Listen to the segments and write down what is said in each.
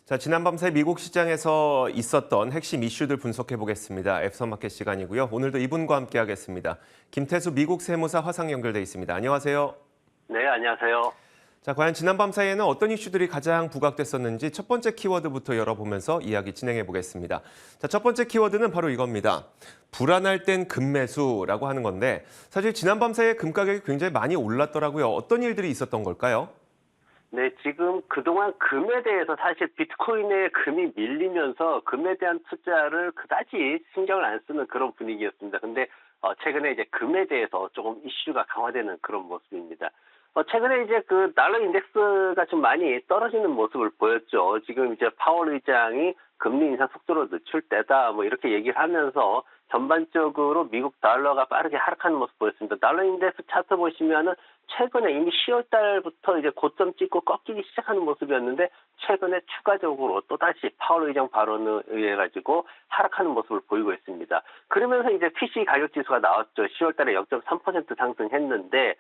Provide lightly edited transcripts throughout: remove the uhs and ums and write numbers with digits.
자, 지난밤새 미국 시장에서 있었던 핵심 이슈들 분석해 보겠습니다. 애프터마켓 시간이고요. 오늘도 이분과 함께 하겠습니다. 김태수 미국 세무사 화상 연결돼 있습니다. 안녕하세요. 네, 안녕하세요. 자, 과연 지난밤 사이에는 어떤 이슈들이 가장 부각됐었는지 첫 번째 키워드부터 열어보면서 이야기 진행해 보겠습니다. 자, 첫 번째 키워드는 바로 이겁니다. 불안할 땐 금매수라고 하는 건데 사실 지난밤 사이에 금 가격이 굉장히 많이 올랐더라고요. 어떤 일들이 있었던 걸까요? 네, 지금 그동안 금에 대해서 사실 비트코인에 금이 밀리면서 금에 대한 투자를 그다지 신경을 안 쓰는 그런 분위기였습니다. 근데 최근에 이제 금에 대해서 조금 이슈가 강화되는 그런 모습입니다. 최근에 이제 그 달러 인덱스가 좀 많이 떨어지는 모습을 보였죠. 지금 이제 파월 의장이 금리 인상 속도를 늦출 때다 뭐 이렇게 얘기를 하면서 전반적으로 미국 달러가 빠르게 하락하는 모습 보였습니다. 달러 인덱스 차트 보시면은 최근에 이미 10월 달부터 이제 고점 찍고 꺾이기 시작하는 모습이었는데 최근에 추가적으로 또다시 파월 의장 발언을 의해 가지고 하락하는 모습을 보이고 있습니다. 그러면서 이제 PC 가격 지수가 나왔죠. 10월 달에 0.3% 상승했는데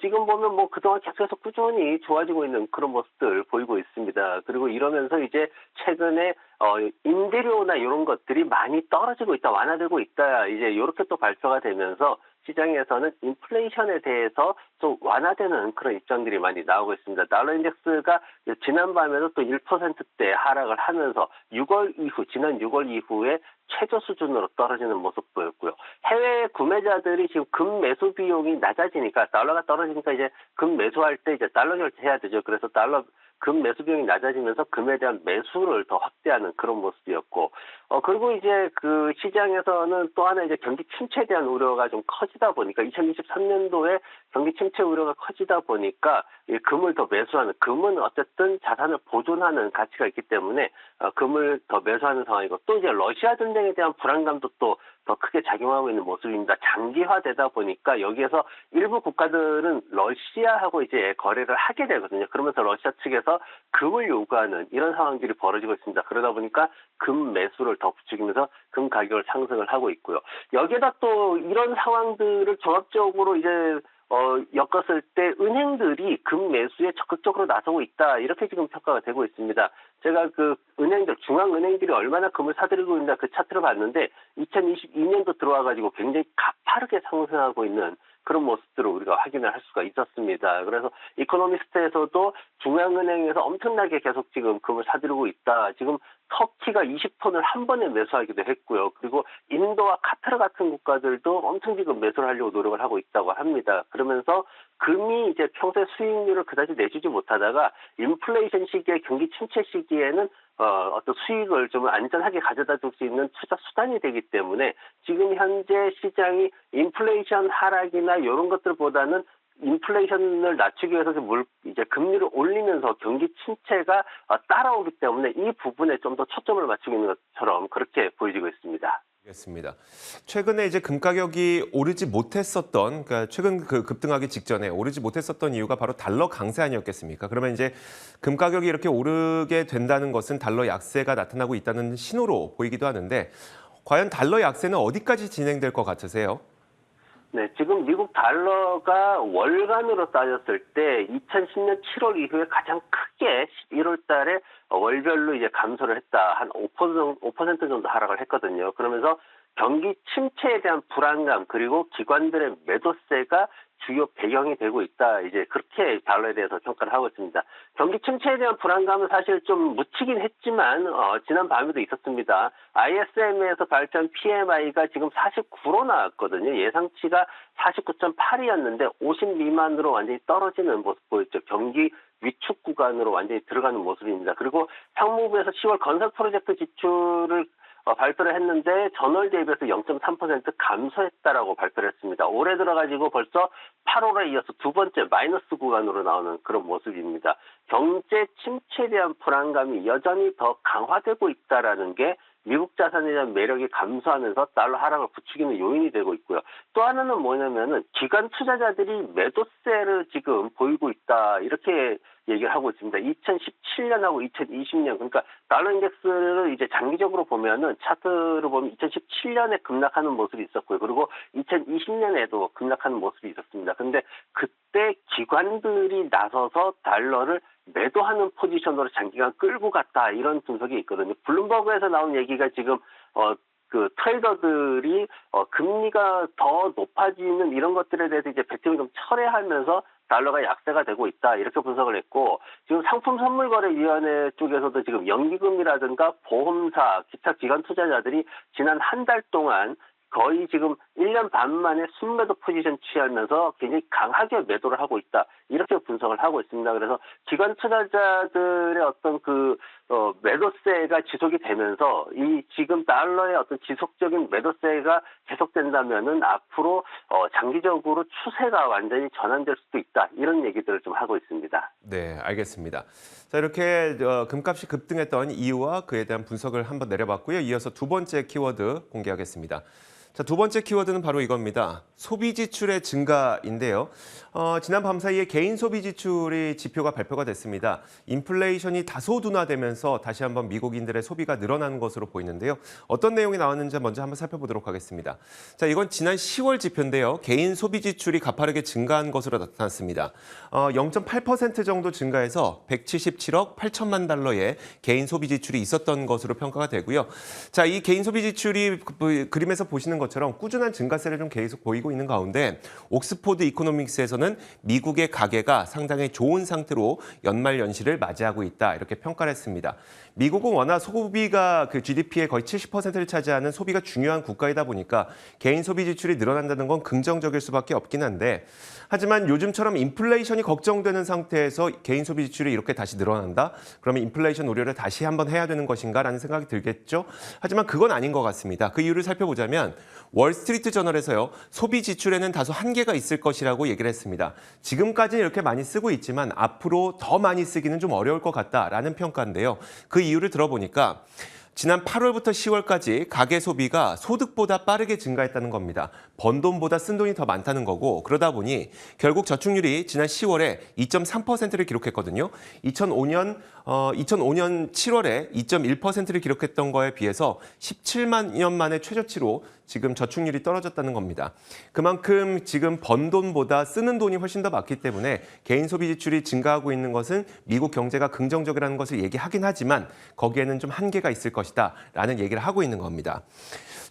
지금 보면 뭐 그동안 계속해서 꾸준히 좋아지고 있는 그런 모습들 보이고 있습니다. 그리고 이러면서 이제 최근에 임대료나 이런 것들이 많이 떨어지고 있다, 완화되고 있다, 이제 이렇게 또 발표가 되면서 시장에서는 인플레이션에 대해서 좀 완화되는 그런 입장들이 많이 나오고 있습니다. 달러 인덱스가 지난밤에도 또 1%대 하락을 하면서 지난 6월 이후에 최저 수준으로 떨어지는 모습 보였고요. 해외 구매자들이 지금 금 매수 비용이 낮아지니까 달러가 떨어지니까 이제 금 매수할 때 이제 달러 결제해야 되죠. 그래서 금 매수 비용이 낮아지면서 금에 대한 매수를 더 확대하는 그런 모습이었고, 그리고 이제 그 시장에서는 또 하나 이제 경기 침체에 대한 우려가 좀 커지다 보니까 2023년도에 경기 침체 우려가 커지다 보니까 이 금을 더 매수하는, 금은 어쨌든 자산을 보존하는 가치가 있기 때문에 금을 더 매수하는 상황이고, 또 이제 러시아 전쟁에 대한 불안감도 또 더 크게 작용하고 있는 모습입니다. 장기화되다 보니까 여기에서 일부 국가들은 러시아하고 이제 거래를 하게 되거든요. 그러면서 러시아 측에서 금을 요구하는 이런 상황들이 벌어지고 있습니다. 그러다 보니까 금 매수를 더 부추기면서 금 가격을 상승을 하고 있고요. 여기에다 또 이런 상황들을 종합적으로 이제 엮었을 때 은행들이 금 매수에 적극적으로 나서고 있다, 이렇게 지금 평가가 되고 있습니다. 제가 그 은행들, 중앙은행들이 얼마나 금을 사들이고 있나 그 차트를 봤는데 2022년도 들어와가지고 굉장히 가파르게 상승하고 있는 그런 모습들을 우리가 확인을 할 수가 있었습니다. 그래서 이코노미스트에서도 중앙은행에서 엄청나게 계속 지금 금을 사들이고 있다. 지금 터키가 20톤을 한 번에 매수하기도 했고요. 그리고 인도와 카타르 같은 국가들도 엄청 지금 매수를 하려고 노력을 하고 있다고 합니다. 그러면서 금이 이제 평소에 수익률을 그다지 내주지 못하다가 인플레이션 시기에, 경기 침체 시기에는 어떤 수익을 좀 안전하게 가져다 줄 수 있는 투자 수단이 되기 때문에 지금 현재 시장이 인플레이션 하락이나 이런 것들보다는 인플레이션을 낮추기 위해서 이제 금리를 올리면서 경기 침체가 따라오기 때문에 이 부분에 좀 더 초점을 맞추고 있는 것처럼 그렇게 보여지고 있습니다. 알겠습니다. 최근에 이제 금 가격이 오르지 못했었던, 그러니까 최근 그 급등하기 직전에 오르지 못했었던 이유가 바로 달러 강세 아니었겠습니까? 그러면 이제 금 가격이 이렇게 오르게 된다는 것은 달러 약세가 나타나고 있다는 신호로 보이기도 하는데 과연 달러 약세는 어디까지 진행될 것 같으세요? 네, 지금 미국 달러가 월간으로 따졌을 때 2010년 7월 이후에 가장 크게 11월 달에 월별로 이제 감소를 했다. 한 5% 정도 하락을 했거든요. 그러면서 경기 침체에 대한 불안감, 그리고 기관들의 매도세가 주요 배경이 되고 있다. 이제 그렇게 달러에 대해서 평가를 하고 있습니다. 경기 침체에 대한 불안감은 사실 좀 묻히긴 했지만 지난 밤에도 있었습니다. ISM에서 발표한 PMI가 지금 49로 나왔거든요. 예상치가 49.8이었는데 50 미만으로 완전히 떨어지는 모습 보였죠. 경기 위축 구간으로 완전히 들어가는 모습입니다. 그리고 상무부에서 10월 건설 프로젝트 지출을 발표를 했는데 전월 대비해서 0.3% 감소했다라고 발표를 했습니다. 올해 들어가지고 벌써 8월에 이어서 두 번째 마이너스 구간으로 나오는 그런 모습입니다. 경제 침체에 대한 불안감이 여전히 더 강화되고 있다라는 게 미국 자산에 대한 매력이 감소하면서 달러 하락을 부추기는 요인이 되고 있고요. 또 하나는 뭐냐면은 기관 투자자들이 매도세를 지금 보이고 있다, 이렇게 얘기를 하고 있습니다. 2017년하고 2020년, 그러니까 달러 인덱스를 이제 장기적으로 보면은 차트를 보면 2017년에 급락하는 모습이 있었고요. 그리고 2020년에도 급락하는 모습이 있었습니다. 근데 그때 기관들이 나서서 달러를 매도하는 포지션으로 장기간 끌고 갔다, 이런 분석이 있거든요. 블룸버그에서 나온 얘기가 지금 그 트레이더들이 금리가 더 높아지는 이런 것들에 대해서 이제 베팅을 좀 철회하면서 달러가 약세가 되고 있다, 이렇게 분석을 했고, 지금 상품선물거래위원회 쪽에서도 지금 연기금이라든가 보험사, 기타 기관 투자자들이 지난 한 달 동안 거의 지금 1년 반 만에 순매도 포지션 취하면서 굉장히 강하게 매도를 하고 있다, 이렇게 분석을 하고 있습니다. 그래서 기관 투자자들의 어떤 매도세가 지속이 되면서 이 지금 달러의 어떤 지속적인 매도세가 계속된다면은 앞으로 장기적으로 추세가 완전히 전환될 수도 있다, 이런 얘기들을 좀 하고 있습니다. 네, 알겠습니다. 자, 이렇게 금값이 급등했던 이유와 그에 대한 분석을 한번 내려봤고요. 이어서 두 번째 키워드 공개하겠습니다. 자, 두 번째 키워드는 바로 이겁니다. 소비 지출의 증가인데요. 지난 밤 사이에 개인 소비 지출의 지표가 발표가 됐습니다. 인플레이션이 다소 둔화되면서 다시 한번 미국인들의 소비가 늘어나는 것으로 보이는데요. 어떤 내용이 나왔는지 먼저 한번 살펴보도록 하겠습니다. 자, 이건 지난 10월 지표인데요. 개인 소비 지출이 가파르게 증가한 것으로 나타났습니다. 0.8% 정도 증가해서 177억 8천만 달러의 개인 소비 지출이 있었던 것으로 평가가 되고요. 자, 이 개인 소비 지출이 그림에서 보시는 것처럼 꾸준한 증가세를 좀 계속 보이고 있는 가운데 옥스포드 이코노믹스에서는 미국의 가계가 상당히 좋은 상태로 연말 연시를 맞이하고 있다, 이렇게 평가를 했습니다. 미국은 워낙 소비가 GDP의 거의 70%를 차지하는 소비가 중요한 국가이다 보니까 개인 소비 지출이 늘어난다는 건 긍정적일 수밖에 없긴 한데, 하지만 요즘처럼 인플레이션이 걱정되는 상태에서 개인 소비 지출이 이렇게 다시 늘어난다? 그러면 인플레이션 우려를 다시 한번 해야 되는 것인가라는 생각이 들겠죠? 하지만 그건 아닌 것 같습니다. 그 이유를 살펴보자면 월스트리트 저널에서요, 소비 지출에는 다소 한계가 있을 것이라고 얘기를 했습니다. 지금까지는 이렇게 많이 쓰고 있지만 앞으로 더 많이 쓰기는 좀 어려울 것 같다라는 평가인데요. 그 이유를 들어보니까 지난 8월부터 10월까지 가계 소비가 소득보다 빠르게 증가했다는 겁니다. 번 돈보다 쓴 돈이 더 많다는 거고, 그러다 보니 결국 저축률이 지난 10월에 2.3%를 기록했거든요. 2005년 7월에 2.1%를 기록했던 거에 비해서 17만 년 만에 최저치로 지금 저축률이 떨어졌다는 겁니다. 그만큼 지금 번 돈보다 쓰는 돈이 훨씬 더 많기 때문에 개인 소비 지출이 증가하고 있는 것은 미국 경제가 긍정적이라는 것을 얘기하긴 하지만 거기에는 좀 한계가 있을 것이다라는 얘기를 하고 있는 겁니다.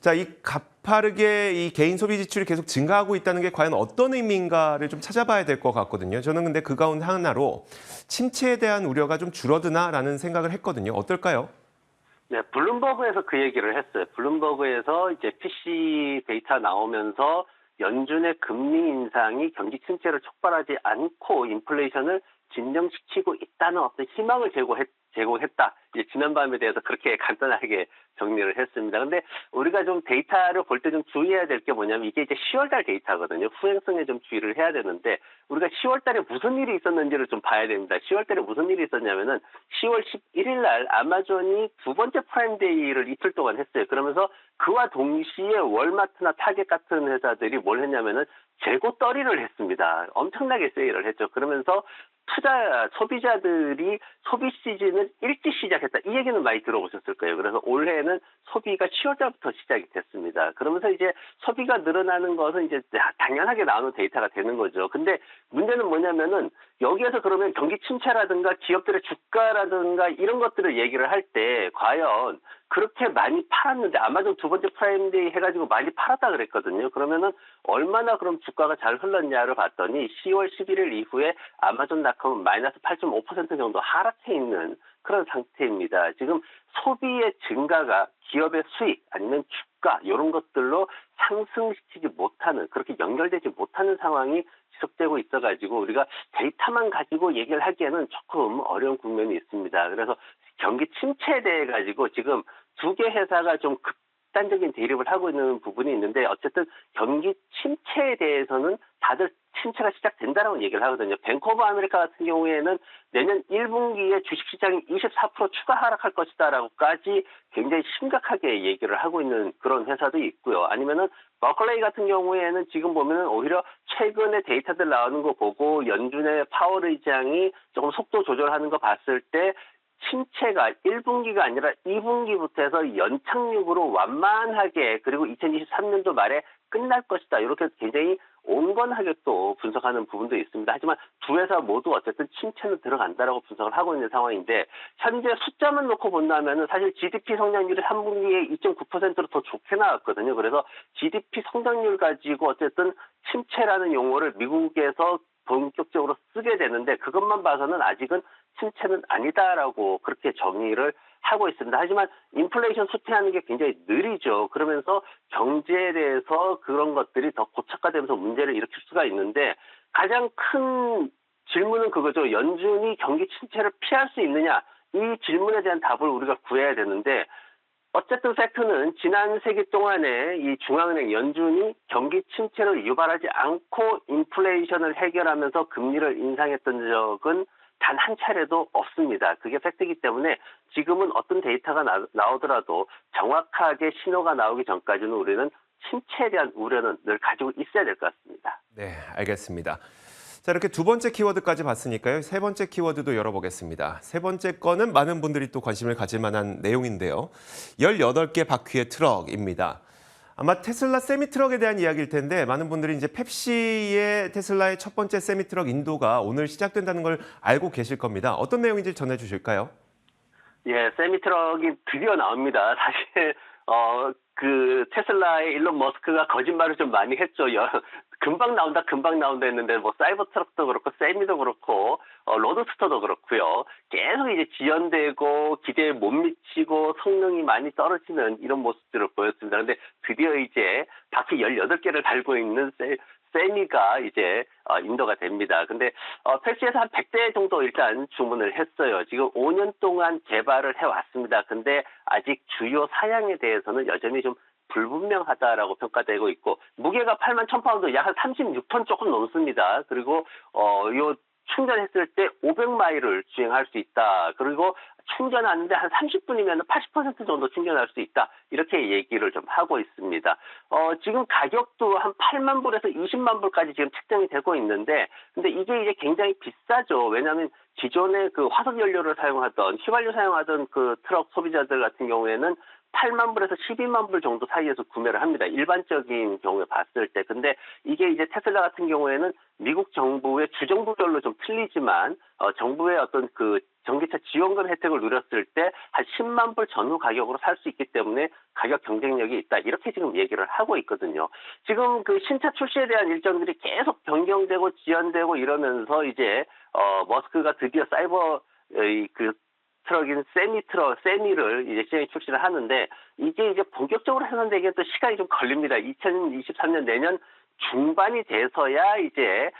자, 이 가파르게 이 개인 소비 지출이 계속 증가하고 있다는 게 과연 어떤 의미인가를 좀 찾아봐야 될 것 같거든요. 저는 근데 그 가운데 하나로 침체에 대한 우려가 좀 줄어드나라는 생각을 했거든요. 어떨까요? 네, 블룸버그에서 그 얘기를 했어요. 블룸버그에서 이제 PC 데이터 나오면서 연준의 금리 인상이 경기 침체를 촉발하지 않고 인플레이션을 진정시키고 있다는 어떤 희망을 제공했다. 이제 지난밤에 대해서 그렇게 간단하게 정리를 했습니다. 근데 우리가 좀 데이터를 볼 때 좀 주의해야 될 게 뭐냐면 이게 이제 10월달 데이터거든요. 후행성에 좀 주의를 해야 되는데 우리가 10월달에 무슨 일이 있었는지를 좀 봐야 됩니다. 10월달에 무슨 일이 있었냐면은 10월 11일 날 아마존이 두 번째 프라임데이를 이틀 동안 했어요. 그러면서 그와 동시에 월마트나 타겟 같은 회사들이 뭘 했냐면은 재고 떨이를 했습니다. 엄청나게 세일을 했죠. 그러면서 소비자들이 소비 시즌을 일찍 시작했다. 이 얘기는 많이 들어보셨을 거예요. 그래서 올해는 소비가 10월 달부터 시작이 됐습니다. 그러면서 이제 소비가 늘어나는 것은 이제 당연하게 나오는 데이터가 되는 거죠. 근데 문제는 뭐냐면은 여기에서 그러면 경기 침체라든가 기업들의 주가라든가 이런 것들을 얘기를 할 때 과연 그렇게 많이 팔았는데 아마존 두 번째 프라임데이 해가지고 많이 팔았다 그랬거든요. 그러면은 얼마나 그럼 주가가 잘 흘렀냐를 봤더니 10월 11일 이후에 아마존닷컴은 마이너스 8.5% 정도 하락해 있는 그런 상태입니다. 지금 소비의 증가가 기업의 수익 아니면 주가 이런 것들로 상승시키지 못하는 그렇게 연결되지 못하는 상황이 지속되고 있어가지고 우리가 데이터만 가지고 얘기를 하기에는 조금 어려운 국면이 있습니다. 그래서 경기 침체에 대해 가지고 지금 두 개 회사가 좀 극단적인 대립을 하고 있는 부분이 있는데 어쨌든 경기 침체에 대해서는 다들 침체가 시작된다라고 얘기를 하거든요. 뱅크 오브 아메리카 같은 경우에는 내년 1분기에 주식시장이 24% 추가 하락할 것이다라고까지 굉장히 심각하게 얘기를 하고 있는 그런 회사도 있고요. 아니면은 버클레이 같은 경우에는 지금 보면은 오히려 최근에 데이터들 나오는 거 보고 연준의 파월 의장이 조금 속도 조절하는 거 봤을 때 침체가 1분기가 아니라 2분기부터 해서 연착륙으로 완만하게 그리고 2023년도 말에 끝날 것이다. 이렇게 굉장히 온건하게 또 분석하는 부분도 있습니다. 하지만 두 회사 모두 어쨌든 침체는 들어간다라고 분석을 하고 있는 상황인데 현재 숫자만 놓고 본다면은 사실 GDP 성장률이 3분기에 2.9%로 더 좋게 나왔거든요. 그래서 GDP 성장률 가지고 어쨌든 침체라는 용어를 미국에서 본격적으로 쓰게 되는데 그것만 봐서는 아직은 침체는 아니다라고 그렇게 정의를 하고 있습니다. 하지만 인플레이션 수퇴하는 게 굉장히 느리죠. 그러면서 경제에 대해서 그런 것들이 더 고착화되면서 문제를 일으킬 수가 있는데 가장 큰 질문은 그거죠. 연준이 경기 침체를 피할 수 있느냐. 이 질문에 대한 답을 우리가 구해야 되는데 어쨌든 팩트는 지난 세기 동안에 이 중앙은행 연준이 경기 침체를 유발하지 않고 인플레이션을 해결하면서 금리를 인상했던 적은 단 한 차례도 없습니다. 그게 팩트이기 때문에 지금은 어떤 데이터가 나오더라도 정확하게 신호가 나오기 전까지는 우리는 침체에 대한 우려는 늘 가지고 있어야 될 것 같습니다. 네, 알겠습니다. 자, 이렇게 두 번째 키워드까지 봤으니까요. 세 번째 키워드도 열어보겠습니다. 세 번째 거는 많은 분들이 또 관심을 가질 만한 내용인데요. 18개 바퀴의 트럭입니다. 아마 테슬라 세미트럭에 대한 이야기일 텐데 많은 분들이 이제 펩시의 테슬라의 첫 번째 세미트럭 인도가 오늘 시작된다는 걸 알고 계실 겁니다. 어떤 내용인지 전해주실까요? 예, 세미트럭이 드디어 나옵니다. 사실 그 테슬라의 일론 머스크가 거짓말을 좀 많이 했죠. 금방 나온다 했는데 뭐 사이버 트럭도 그렇고 세미도 그렇고 로드스터도 그렇고요. 계속 이제 지연되고 기대에 못 미치고 성능이 많이 떨어지는 이런 모습들을 보였습니다. 근데 드디어 이제 바퀴 18개를 달고 있는 세미가 이제 인도가 됩니다. 근데 펩시에서 한 100대 정도 일단 주문을 했어요. 지금 5년 동안 개발을 해왔습니다. 근데 아직 주요 사양에 대해서는 여전히 좀 불분명하다라고 평가되고 있고 무게가 8만 1,000파운드 약 한 36톤 조금 넘습니다. 그리고 요 충전했을 때 500마일을 주행할 수 있다. 그리고 충전하는데 한 30분이면 80% 정도 충전할 수 있다. 이렇게 얘기를 좀 하고 있습니다. 지금 가격도 한 8만 불에서 20만 불까지 지금 책정이 되고 있는데 근데 이게 이제 굉장히 비싸죠. 왜냐하면 기존에 그 화석 연료를 사용하던 휘발유 사용하던 그 트럭 소비자들 같은 경우에는 8만 불에서 12만 불 정도 사이에서 구매를 합니다. 일반적인 경우에 봤을 때. 근데 이게 이제 테슬라 같은 경우에는 미국 정부의 주정부별로 좀 틀리지만 정부의 어떤 그 전기차 지원금 혜택을 누렸을 때 한 10만 불 전후 가격으로 살 수 있기 때문에 가격 경쟁력이 있다. 이렇게 지금 얘기를 하고 있거든요. 지금 그 신차 출시에 대한 일정들이 계속 변경되고 지연되고 이러면서 이제 머스크가 드디어 사이버 그 트럭인 세미를 이제 시장에 출시를 하는데 이게 이제 본격적으로 생산되기에 또 시간이 좀 걸립니다. 2023년 내년 중반이 돼서야 이제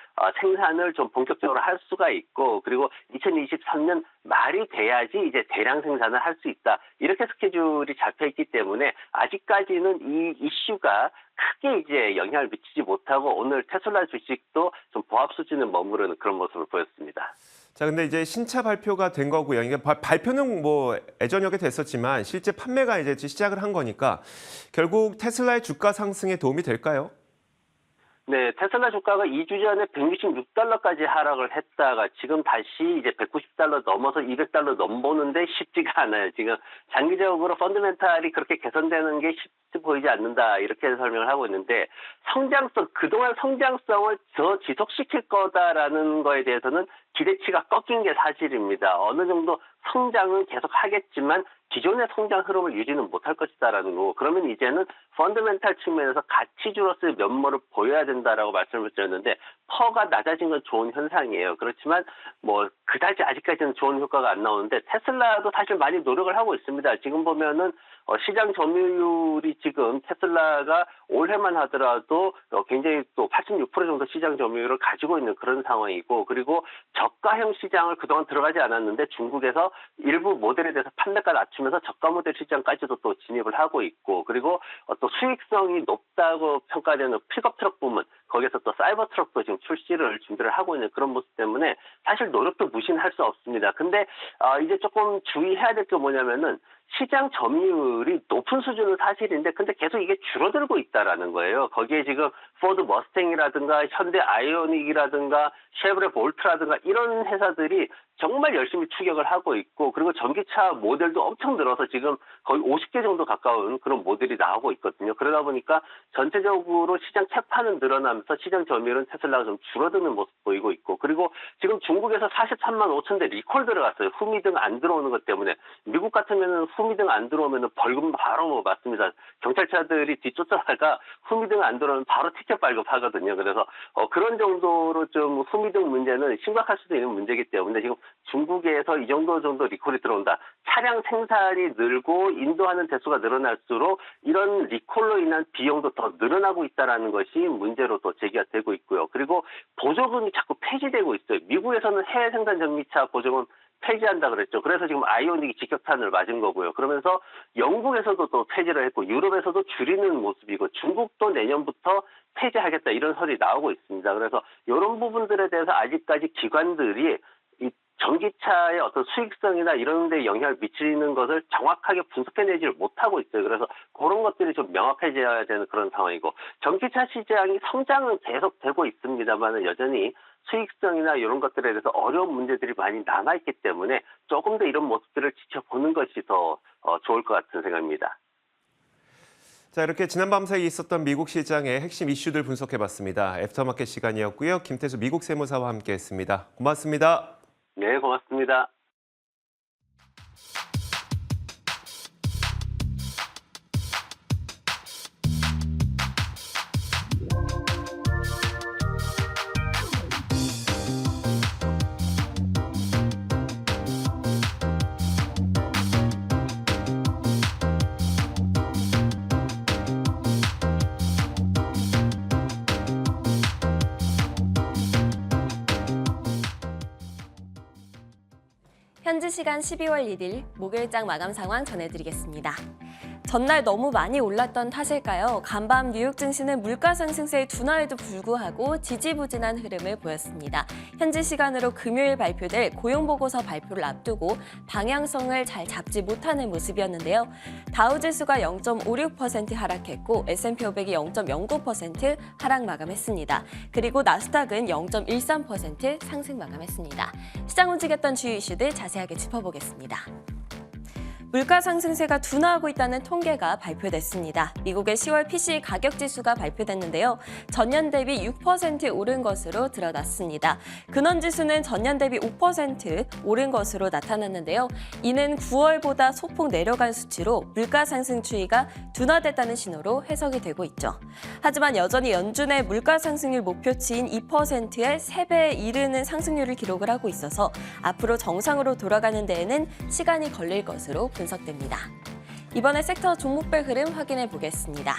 생산을 좀 본격적으로 할 수가 있고 그리고 2023년 말이 돼야지 이제 대량 생산을 할 수 있다. 이렇게 스케줄이 잡혀 있기 때문에 아직까지는 이 이슈가 크게 이제 영향을 미치지 못하고 오늘 테슬라 주식도 좀 보합 수준에 머무르는 그런 모습을 보였습니다. 자, 근데 이제 신차 발표가 된 거고요. 이게 발표는 뭐 예전역에 됐었지만 실제 판매가 이제 시작을 한 거니까 결국 테슬라의 주가 상승에 도움이 될까요? 네, 테슬라 주가가 2주 전에 166달러까지 하락을 했다가 지금 다시 이제 190달러 넘어서 200달러 넘보는데 쉽지가 않아요. 지금 장기적으로 펀더멘탈이 그렇게 개선되는 게 쉽지 보이지 않는다. 이렇게 설명을 하고 있는데 그동안 성장성을 더 지속시킬 거다라는 거에 대해서는 기대치가 꺾인 게 사실입니다. 어느 정도 성장은 계속 하겠지만 기존의 성장 흐름을 유지는 못할 것이다라는 거고 그러면 이제는 펀더멘탈 측면에서 가치주로서의 면모를 보여야 된다라고 말씀을 드렸는데 퍼가 낮아진 건 좋은 현상이에요. 그렇지만 뭐 그다지 아직까지는 좋은 효과가 안 나오는데 테슬라도 사실 많이 노력을 하고 있습니다. 지금 보면은 시장 점유율이 지금 테슬라가 올해만 하더라도 굉장히 또 86% 정도 시장 점유율을 가지고 있는 그런 상황이고 그리고 저가형 시장을 그동안 들어가지 않았는데 중국에서 일부 모델에 대해서 판매가 낮추면 거치면서 저가 모델 시장까지도 또 진입을 하고 있고, 그리고 또 수익성이 높다고 평가되는 픽업 트럭 부문, 거기에서 또 사이버 트럭도 지금 출시를 준비를 하고 있는 그런 모습 때문에 사실 노력도 무시할 수 없습니다. 근데 이제 조금 주의해야 될 게 뭐냐면은 시장 점유율이 높은 수준은 사실인데, 근데 계속 이게 줄어들고 있다라는 거예요. 거기에 지금 포드 머스탱이라든가 현대 아이오닉이라든가 쉐보레 볼트라든가 이런 회사들이 정말 열심히 추격을 하고 있고, 그리고 전기차 모델도 엄청 늘어서 지금 거의 50개 정도 가까운 그런 모델이 나오고 있거든요. 그러다 보니까 전체적으로 시장 캐파는 늘어나면서 시장 점유율은 테슬라가 좀 줄어드는 모습 보이고 있고, 그리고 지금 중국에서 43만 5천 대 리콜 들어갔어요. 후미등 안 들어오는 것 때문에. 미국 같으면은 후미등 안 들어오면은 벌금 바로 뭐 맞습니다. 경찰차들이 뒤쫓아다가 후미등 안 들어오면 바로 티켓 발급하거든요. 그래서 그런 정도로 좀 후미등 문제는 심각할 수도 있는 문제이기 때문에 지금 중국에서 이 정도 리콜이 들어온다. 차량 생산이 늘고 인도하는 대수가 늘어날수록 이런 리콜로 인한 비용도 더 늘어나고 있다는 것이 문제로 또 제기가 되고 있고요. 그리고 보조금이 자꾸 폐지되고 있어요. 미국에서는 해외 생산 전기차 보조금 폐지한다 그랬죠. 그래서 지금 아이오닉이 직격탄을 맞은 거고요. 그러면서 영국에서도 또 폐지를 했고, 유럽에서도 줄이는 모습이고, 중국도 내년부터 폐지하겠다 이런 설이 나오고 있습니다. 그래서 이런 부분들에 대해서 아직까지 기관들이 이 전기차의 어떤 수익성이나 이런 데 영향을 미치는 것을 정확하게 분석해내지를 못하고 있어요. 그래서 그런 것들이 좀 명확해져야 되는 그런 상황이고, 전기차 시장이 성장은 계속되고 있습니다만 여전히 수익성이나 이런 것들에 대해서 어려운 문제들이 많이 남아있기 때문에 조금 더 이런 모습들을 지켜보는 것이 더 좋을 것 같은 생각입니다. 자, 이렇게 지난 밤사이 있었던 미국 시장의 핵심 이슈들 분석해봤습니다. 애프터마켓 시간이었고요. 김태수 미국 세무사와 함께했습니다. 고맙습니다. 네, 고맙습니다. 현지 시간 12월 1일 목요일장 마감 상황 전해드리겠습니다. 전날 너무 많이 올랐던 탓일까요? 간밤 뉴욕 증시는 물가 상승세의 둔화에도 불구하고 지지부진한 흐름을 보였습니다. 현지 시간으로 금요일 발표될 고용보고서 발표를 앞두고 방향성을 잘 잡지 못하는 모습이었는데요. 다우지수가 0.56% 하락했고 S&P 500이 0.09% 하락 마감했습니다. 그리고 나스닥은 0.13% 상승 마감했습니다. 시장 움직였던 주요 이슈들 자세하게 짚어보겠습니다. 물가 상승세가 둔화하고 있다는 통계가 발표됐습니다. 미국의 10월 PCE 가격 지수가 발표됐는데요. 전년 대비 6% 오른 것으로 드러났습니다. 근원 지수는 전년 대비 5% 오른 것으로 나타났는데요. 이는 9월보다 소폭 내려간 수치로 물가 상승 추이가 둔화됐다는 신호로 해석이 되고 있죠. 하지만 여전히 연준의 물가 상승률 목표치인 2%의 3배에 이르는 상승률을 기록을 하고 있어서 앞으로 정상으로 돌아가는 데에는 시간이 걸릴 것으로 분석됩니다. 이번에 섹터 종목별 흐름 확인해 보겠습니다.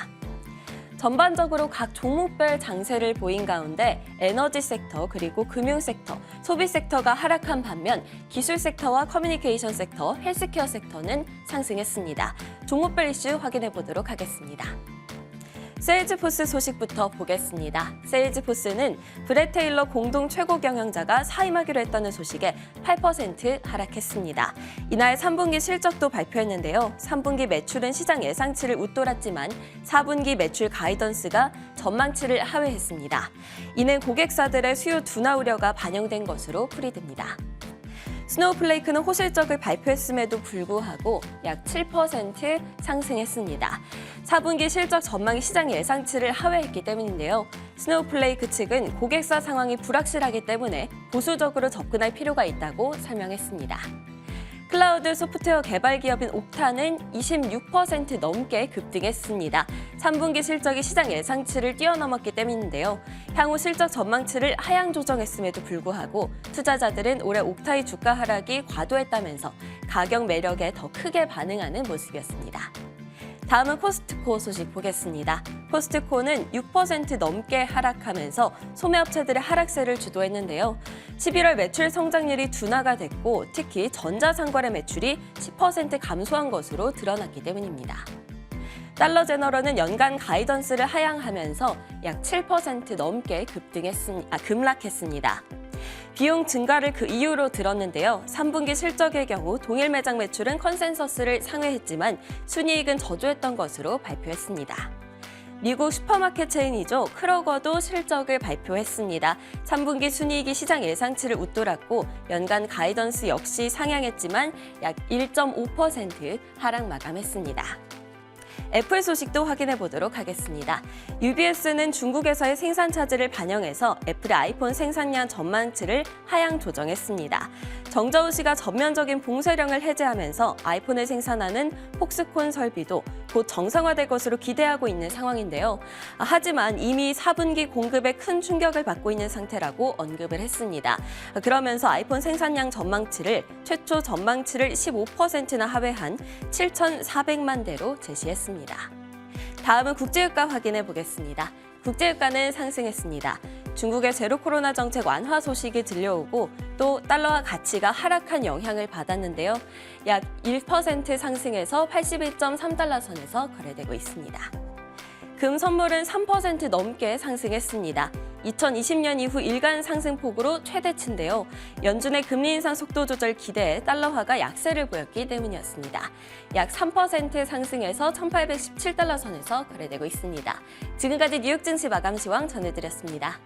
전반적으로 각 종목별 장세를 보인 가운데 에너지 섹터 그리고 금융 섹터, 소비 섹터가 하락한 반면 기술 섹터와 커뮤니케이션 섹터, 헬스케어 섹터는 상승했습니다. 종목별 이슈 확인해 보도록 하겠습니다. 세일즈포스 소식부터 보겠습니다. 세일즈포스는 브렛 테일러 공동 최고 경영자가 사임하기로 했다는 소식에 8% 하락했습니다. 이날 3분기 실적도 발표했는데요. 3분기 매출은 시장 예상치를 웃돌았지만 4분기 매출 가이던스가 전망치를 하회했습니다. 이는 고객사들의 수요 둔화 우려가 반영된 것으로 풀이됩니다. 스노우플레이크는 호실적을 발표했음에도 불구하고 약 7% 상승했습니다. 4분기 실적 전망이 시장 예상치를 하회했기 때문인데요. 스노우플레이크 측은 고객사 상황이 불확실하기 때문에 보수적으로 접근할 필요가 있다고 설명했습니다. 클라우드 소프트웨어 개발 기업인 옥타는 26% 넘게 급등했습니다. 3분기 실적이 시장 예상치를 뛰어넘었기 때문인데요. 향후 실적 전망치를 하향 조정했음에도 불구하고 투자자들은 올해 옥타의 주가 하락이 과도했다면서 가격 매력에 더 크게 반응하는 모습이었습니다. 다음은 코스트코 소식 보겠습니다. 코스트코는 6% 넘게 하락하면서 소매업체들의 하락세를 주도했는데요. 11월 매출 성장률이 둔화가 됐고 특히 전자상거래 매출이 10% 감소한 것으로 드러났기 때문입니다. 달러제너럴은 연간 가이던스를 하향하면서 약 7% 넘게 급락했습니다. 비용 증가를 그 이유로 들었는데요. 3분기 실적의 경우 동일 매장 매출은 컨센서스를 상회했지만 순이익은 저조했던 것으로 발표했습니다. 미국 슈퍼마켓 체인이죠. 크로거도 실적을 발표했습니다. 3분기 순이익이 시장 예상치를 웃돌았고 연간 가이던스 역시 상향했지만 약 1.5% 하락 마감했습니다. 애플 소식도 확인해 보도록 하겠습니다. UBS는 중국에서의 생산 차질을 반영해서 애플의 아이폰 생산량 전망치를 하향 조정했습니다. 정저우 씨가 전면적인 봉쇄령을 해제하면서 아이폰을 생산하는 폭스콘 설비도 곧 정상화될 것으로 기대하고 있는 상황인데요. 하지만 이미 4분기 공급에 큰 충격을 받고 있는 상태라고 언급을 했습니다. 그러면서 아이폰 생산량 전망치를 최초 전망치를 15%나 하회한 7,400만 대로 제시했습니다. 다음은 국제유가 확인해 보겠습니다. 국제유가는 상승했습니다. 중국의 제로 코로나 정책 완화 소식이 들려오고 또 달러화 가치가 하락한 영향을 받았는데요. 약 1% 상승해서 81.3달러 선에서 거래되고 있습니다. 금 선물은 3% 넘게 상승했습니다. 2020년 이후 일간 상승폭으로 최대치인데요. 연준의 금리 인상 속도 조절 기대에 달러화가 약세를 보였기 때문이었습니다. 약 3% 상승해서 1,817달러 선에서 거래되고 있습니다. 지금까지 뉴욕 증시 마감 시황 전해드렸습니다.